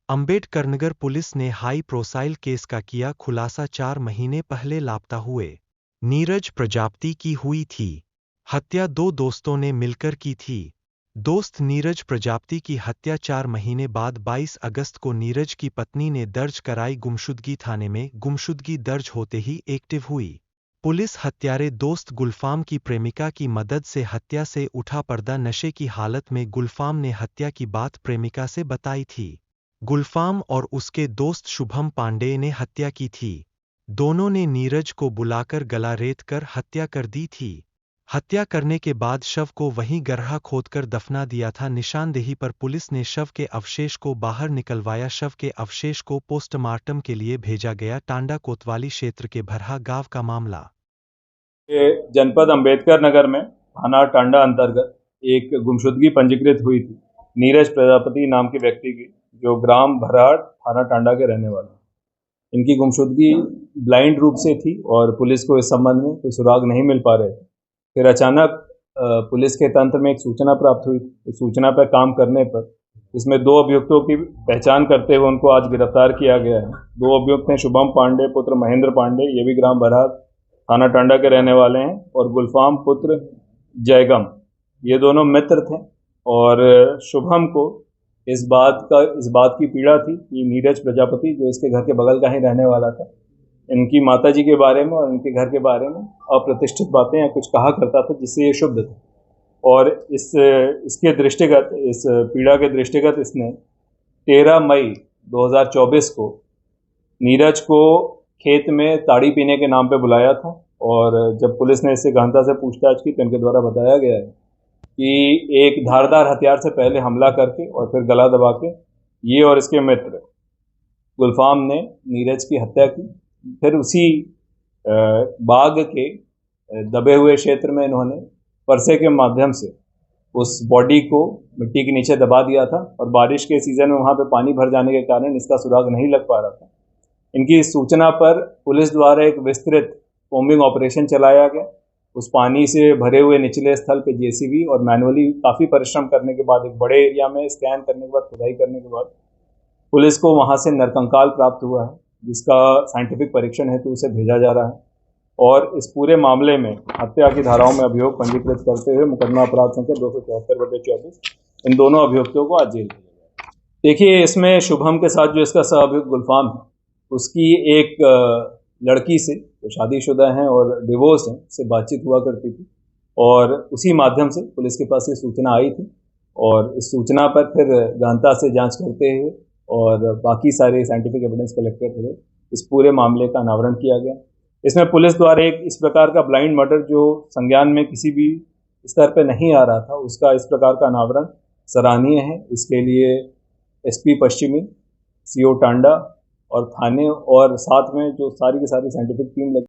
Ambedkarnagar police ने high profile case का किया खुलासा। 4 महीने पहले लापता हुए नीरज प्रजापति की हुई थी हत्या। 2 दोस्तों ने मिलकर की थी। दोस्त नीरज प्रजापति की हत्या 4 महीने बाद 22 अगस्त को नीरज की पत्नी ने दर्ज कराई गुमशुदगी थाने में। गुमशुदगी दर्ज होते ही एक्टिव हुई पुलिस। हत्यारे दोस्त गुलफाम की प्रेमिका की मदद से हत्या से उठा पर्दा। नशे की हालत में गुलफाम ने हत्या की बात प्रेमिका से बताई थी। गुलफाम और उसके दोस्त शुभम पांडे ने हत्या की थी। दोनों ने नीरज को बुलाकर गला रेत कर हत्या कर दी थी। हत्या करने के बाद शव को वहीं गड्ढा खोदकर दफना दिया था। निशानदेही पर पुलिस ने शव के अवशेष को बाहर निकलवाया। शव के अवशेष को पोस्टमार्टम के लिए भेजा गया। टांडा कोतवाली क्षेत्र के भरहा गांव का मामला। जनपद अंबेडकर नगर में थाना टांडा अंतर्गत एक गुमशुदगी पंजीकृत हुई थी नीरज प्रजापति नाम के व्यक्ति की, जो ग्राम भराड़ थाना टांडा के रहने वाले हैं। इनकी गुमशुदगी ब्लाइंड रूप से थी और पुलिस को इस संबंध में कोई सुराग नहीं मिल पा रहे थे। फिर अचानक पुलिस के तंत्र में एक सूचना प्राप्त हुई। उस सूचना पर काम करने पर इसमें 2 अभियुक्तों की पहचान करते हुए उनको आज गिरफ्तार किया गया है। 2 अभियुक्त हैं शुभम पांडे पुत्र महेंद्र पांडे, ये भी ग्राम भराड़ थाना टांडा के रहने वाले हैं, और गुलफाम पुत्र जयगम, ये दोनों मित्र थे। और शुभम को इस बात की पीड़ा थी कि नीरज प्रजापति, जो इसके घर के बगल का ही रहने वाला था, इनकी माताजी के बारे में और इनके घर के बारे में अप्रतिष्ठित बातें या कुछ कहा करता था, जिससे ये शुद्ध था। और इसके दृष्टिगत, इस पीड़ा के दृष्टिगत इसने 13 मई 2024 को नीरज को खेत में ताड़ी पीने के नाम पे बुलाया था। और जब पुलिस ने इससे गहनता से पूछताछ की तो इनके द्वारा बताया गया है कि एक धारदार हथियार से पहले हमला करके और फिर गला दबा के ये और इसके मित्र गुलफाम ने नीरज की हत्या की। फिर उसी बाग के दबे हुए क्षेत्र में इन्होंने परसे के माध्यम से उस बॉडी को मिट्टी के नीचे दबा दिया था, और बारिश के सीजन में वहाँ पे पानी भर जाने के कारण इसका सुराग नहीं लग पा रहा था। इनकी सूचना पर पुलिस द्वारा एक विस्तृत कॉम्बिंग ऑपरेशन चलाया गया। उस पानी से भरे हुए निचले स्थल पे जेसीबी और मैनुअली काफ़ी परिश्रम करने के बाद, एक बड़े एरिया में स्कैन करने के बाद, खुदाई करने के बाद पुलिस को वहाँ से नरकंकाल प्राप्त हुआ है, जिसका साइंटिफिक परीक्षण हेतु उसे भेजा जा रहा है। और इस पूरे मामले में हत्या की धाराओं में अभियोग पंजीकृत करते हुए मुकदमा अपराध संख्या 274/24 इन दोनों अभियुक्तों को आज जेल भेजा गया। देखिए, इसमें शुभम के साथ जो इसका सह अभियुक्त गुलफाम है, उसकी एक लड़की से जो शादीशुदा हैं और डिवोर्स हैं से बातचीत हुआ करती थी, और उसी माध्यम से पुलिस के पास ये सूचना आई थी। और इस सूचना पर फिर गहनता से जांच करते हुए और बाकी सारे साइंटिफिक एविडेंस कलेक्ट करते हुए इस पूरे मामले का अनावरण किया गया। इसमें पुलिस द्वारा एक इस प्रकार का ब्लाइंड मर्डर जो संज्ञान में किसी भी स्तर पर नहीं आ रहा था, उसका इस प्रकार का अनावरण सराहनीय है। इसके लिए एसपी पश्चिमी, सीओ टांडा और थाने और साथ में जो सारी की सारी साइंटिफिक टीम लगी